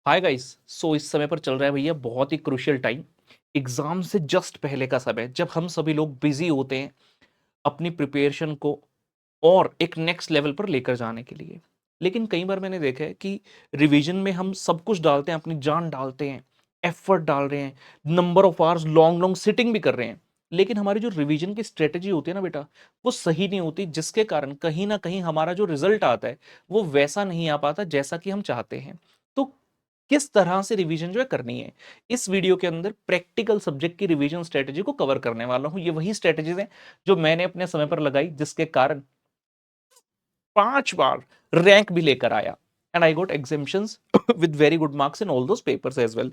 Hi guys. इस समय पर चल रहा है भैया बहुत ही क्रूशियल टाइम, एग्जाम से जस्ट पहले का समय जब हम सभी लोग बिजी होते हैं अपनी प्रिपरेशन को और एक नेक्स्ट लेवल पर लेकर जाने के लिए। लेकिन कई बार मैंने देखा है कि रिवीजन में हम सब कुछ डालते हैं, अपनी जान डालते हैं, एफर्ट डाल रहे हैं, number of hours long long sitting भी कर रहे हैं। लेकिन हमारी जो रिवीजन की स्ट्रेटेजी होती है ना बेटा, वो सही नहीं होती, जिसके कारण कहीं ना कहीं हमारा जो रिजल्ट आता है वो वैसा नहीं आ पाता जैसा कि हम चाहते हैं। तो किस तरह से रिवीजन जो है करनी है, इस वीडियो के अंदर प्रैक्टिकल सब्जेक्ट की रिवीजन स्ट्रेटेजी को कवर करने वाला हूं। ये वही स्ट्रेटेजीज हैं जो मैंने अपने समय पर लगाई, जिसके कारण 5 बार रैंक भी लेकर आया and I got examinations with very good marks in all those papers as well.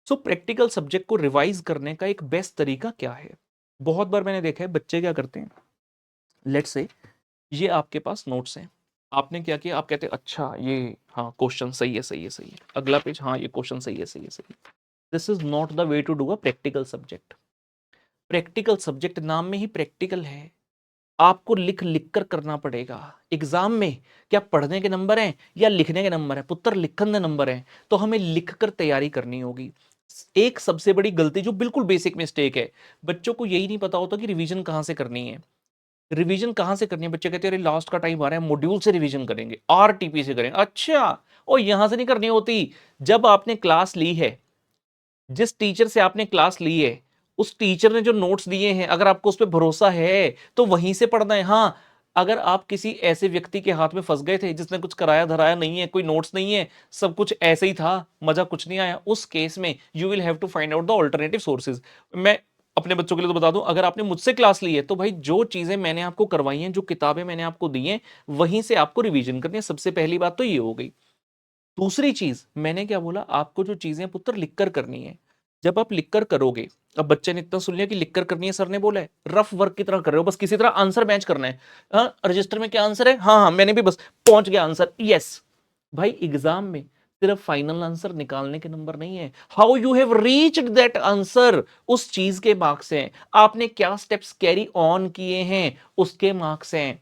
So practical subject को रिवाइज करने का एक बेस्ट तरीका क्या है? बहुत बार मैंने देखा है बच्चे क्या करते हैं, लेट्स से ये आपके पास नोट्स हैं, आपने क्या किया, आप कहते हैं अच्छा ये, हाँ क्वेश्चन सही है सही है सही है, अगला पेज, हाँ ये क्वेश्चन सही है सही है सही है। This is not the way to do a practical subject. Practical subject नाम में ही प्रैक्टिकल है, आपको लिख लिख कर करना पड़ेगा। एग्जाम में क्या पढ़ने के नंबर हैं या लिखने के नंबर हैं? पुत्र लिखन के नंबर हैं, तो हमें लिख कर तैयारी करनी होगी। एक सबसे बड़ी गलती जो बिल्कुल बेसिक मिस्टेक है, बच्चों को यही नहीं पता होता कि रिवीजन कहां से करनी है। रिवीजन कहां से करनी है? बच्चे कहते हैं अरे लास्ट का टाइम आ रहा है, मॉड्यूल से रिवीजन करेंगे, आरटीपी से करेंगे। अच्छा, और यहां से नहीं करनी होती। जब आपने क्लास ली है, जिस टीचर से आपने क्लास ली है, उस टीचर ने जो नोट्स दिए हैं, अगर आपको उस पर भरोसा है तो वहीं से पढ़ना है। हाँ, अगर आप किसी ऐसे व्यक्ति के हाथ में फंस गए थे जिसने कुछ कराया धराया नहीं है, कोई नोट्स नहीं है, सब कुछ ऐसे ही था, मजा कुछ नहीं आया, उस केस में you will have to find out the alternative sources. मैं अपने बच्चों के लिए तो बता दूं, अगर आपने मुझसे क्लास ली है तो भाई जो चीजें मैंने आपको करवाई हैं, जो किताबें मैंने आपको दी हैं, वहीं से आपको रिवीजन करनी है। सबसे पहली बात तो ये हो गई। दूसरी चीज मैंने क्या बोला, आपको जो चीजें पुत्र लिखकर करनी है। जब आप लिखकर करोगे, अब बच्चे ने इतना सुन लिया कि लिखकर करनी है, सर ने बोला है रफ वर्क की तरह कर रहे हो, बस किसी तरह आंसर मैच करना है। हाँ, रजिस्टर में क्या आंसर है, हाँ हाँ मैंने भी बस पहुंच गया आंसर, यस। भाई एग्जाम में सिर्फ फाइनल आंसर निकालने के नंबर नहीं है, how you have reached that answer, उस चीज के मार्क्स हैं। आपने क्या स्टेप्स कैरी ऑन किए हैं, उसके मार्क्स हैं।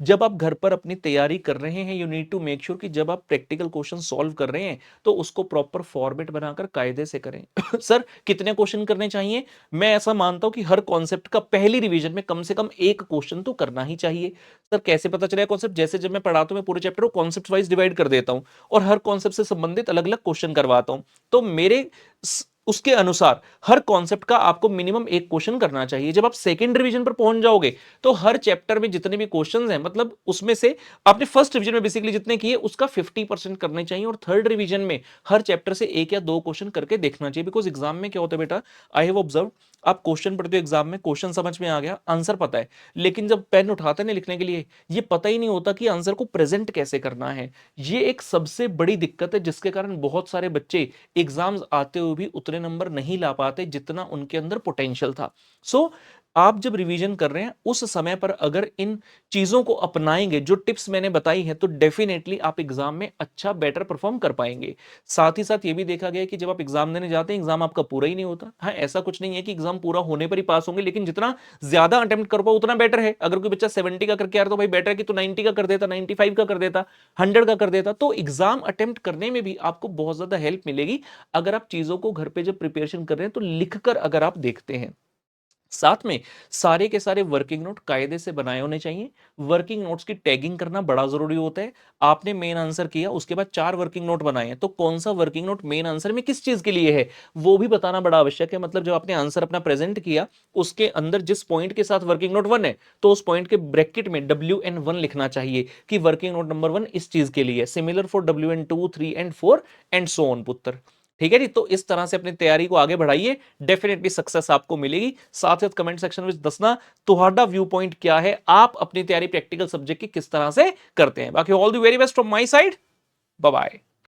जब आप घर पर अपनी तैयारी कर रहे हैं, you need to make sure कि जब आप प्रैक्टिकल क्वेश्चन सॉल्व कर रहे हैं तो उसको प्रॉपर फॉर्मेट बनाकर कायदे से करें। सर कितने क्वेश्चन करने चाहिए? मैं ऐसा मानता हूं कि हर कॉन्सेप्ट का पहली रिवीजन में कम से कम एक क्वेश्चन तो करना ही चाहिए। सर कैसे पता चलेगा कॉन्सेप्ट? जैसे जब मैं पढ़ाता हूं, मैं पूरे चैप्टर को कॉन्सेप्ट वाइज डिवाइड कर देता हूं और हर कॉन्सेप्ट से संबंधित अलग अलग क्वेश्चन करवाता हूं। तो मेरे उसके अनुसार हर कॉन्सेप्ट का आपको मिनिमम एक क्वेश्चन करना चाहिए। जब आप सेकंड रिवीजन पर पहुंच जाओगे तो हर चैप्टर में जितने भी क्वेश्चंस हैं, मतलब उसमें से आपने फर्स्ट रिवीजन में बेसिकली जितने किए उसका 50% करने चाहिए, और थर्ड रिवीजन में हर चैप्टर से एक या दो क्वेश्चन करके देखना चाहिए। बिकॉज एग्जाम में क्या होता है बेटा, आई हैव ऑब्जर्व, आप क्वेश्चन पढ़ते हो एग्जाम में, क्वेश्चन समझ में आ गया, आंसर पता है, लेकिन जब पेन उठाते हैं लिखने के लिए, ये पता ही नहीं होता कि आंसर को प्रेजेंट कैसे करना है। ये एक सबसे बड़ी दिक्कत है, जिसके कारण बहुत सारे बच्चे एग्जाम्स आते हुए भी उतने नंबर नहीं ला पाते जितना उनके अंदर पोटेंशियल था। सो आप जब रिवीजन कर रहे हैं उस समय पर अगर इन चीजों को अपनाएंगे, जो टिप्स मैंने बताई हैं, तो डेफिनेटली आप एग्जाम में अच्छा बेटर परफॉर्म कर पाएंगे। साथ ही साथ ये भी देखा गया है कि जब आप एग्जाम देने जाते हैं, एग्जाम आपका पूरा ही नहीं होता। हाँ, ऐसा कुछ नहीं है कि एग्जाम पूरा होने पर ही पास होंगे, लेकिन जितना ज्यादा अटेम्प्ट कर पाओ उतना बेटर है। अगर कोई बच्चा 70 का करके आ रहा तो भाई बेटर है कि तू 90 का कर देता, 95 का कर देता, 100 का कर देता। तो एग्जाम अटेम्प्ट करने में भी आपको बहुत ज्यादा हेल्प मिलेगी अगर आप चीजों को घर पे जब प्रिपरेशन कर रहे हैं तो लिखकर अगर आप देखते हैं। साथ में सारे के सारे वर्किंग नोट कायदे से बनाए होने चाहिए। वर्किंग नोट्स की टैगिंग करना बड़ा जरूरी होता है। आपने मेन आंसर किया, उसके बाद 4 वर्किंग नोट बनाए हैं, तो कौन सा वर्किंग नोट मेन आंसर में किस चीज के लिए है वो भी बताना बड़ा आवश्यक है। मतलब जब आपने आंसर अपना प्रेजेंट किया, उसके अंदर जिस पॉइंट के साथ वर्किंग नोट 1 है, तो उस पॉइंट के ब्रैकेट में WN1 लिखना चाहिए कि वर्किंग नोट नंबर 1 इस चीज के लिए, similar for WN2, 3 and 4 and so on पुत्र। ठीक है जी, तो इस तरह से अपनी तैयारी को आगे बढ़ाइए, डेफिनेटली सक्सेस आपको मिलेगी। साथ साथ कमेंट सेक्शन में दसना तुम्हारा व्यू पॉइंट क्या है, आप अपनी तैयारी प्रैक्टिकल सब्जेक्ट की किस तरह से करते हैं। बाकी all the very best from my side, bye bye.